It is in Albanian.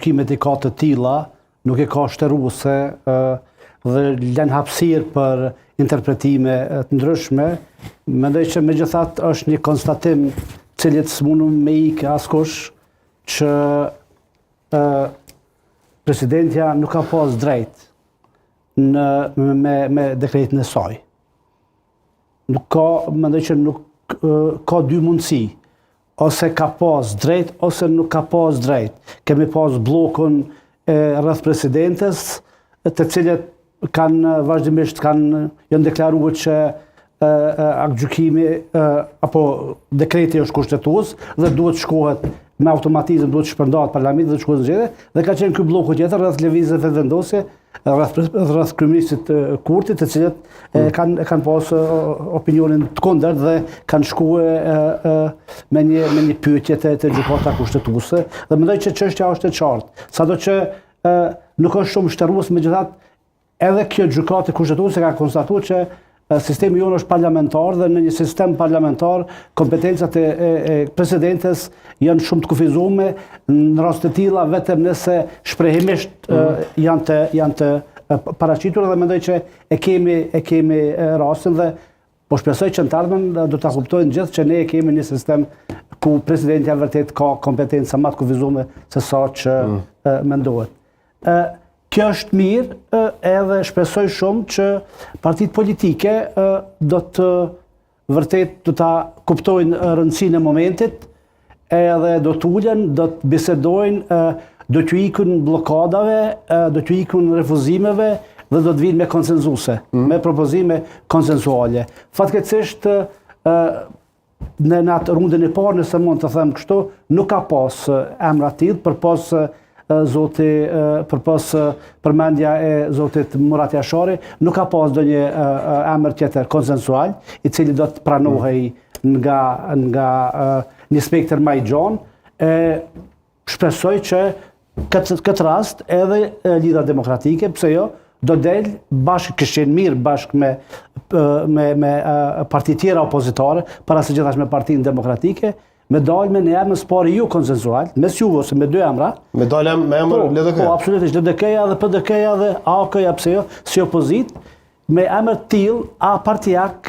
kimet I ka të tilla, nuk e ka shtëruese dhe lën hapësirë për interpretime të ndryshme. Mendoj që megjithatë është një konstatim cili s'mundum me ikë askush që presidentja nuk ka pas drejt me dekretin e saj. Mendoj që nuk ka dy mundësi. Ose ka pas drejt, ose nuk ka pas drejt. Kemi pas blokun rreth presidentes, të cilët vazhdimisht janë deklaruar që aktgjykimi apo dekreti është kushtetues dhe duhet shkohet me automatizëm, duhet shpërndahet parlamentit dhe shkohet në zgjedhje, dhe ka qenë ky bloku tjetër rreth lëvizjeve vendosje rreth kryeministit Kurtit, të cilët kanë pas opinionin të kundërt dhe kanë shkuar me një pyetje te gjykata kushtetuese, dhe mendoj që çështja është e qartë. Sado që nuk është shumë shtërues, megjithatë edhe kjo gjykatë kushtetuese ka konstatuar që sistemi jonë është parlamentar dhe në një sistem parlamentar kompetencat e presidentes janë shumë të kufizuar në rast të tilla vetëm nëse shprehimisht janë të paraqitur, dhe mendoj që e kemi rastin dhe po shpresoj që në të ardhmen do ta kuptojnë gjithë që ne kemi një sistem ku presidentja vërtet ka kompetenca më të kufizuar se sa që mendohet. Kjo është mirë, edhe shpresoj shumë që partitë politike do të ta kuptojnë rëndësinë e momentit, edhe do të ulen, do të bisedojnë, do të ikën blokadave, do të ikën refuzimeve dhe do të vinë me konsensuse, me propozime konsensuale. Fatkeqësisht në atë rundën e parë, nëse mund të them kështu, nuk ka pas emra të tillë përpas përpas përmendja e zotit Murat Jashari, nuk ka pas ndonjë emër tjetër konsensual, I cili do të pranohej nga një spektër më I gjatë. Shpresoj që këtë rast edhe Lidha Demokratike, pse jo, do del bashkë, këshin mirë bashkë me parti tjera opozitare, para se gjithashtu me Partinë Demokratike, me dalë me një emër spari ju konsensual, mes juve ose me dy emra. Me dalë me emër LDK? Po, absolutisht, LDK-ja dhe PDK-ja dhe AK-ja, pse jo, si opozit, me emër tillë, a partijak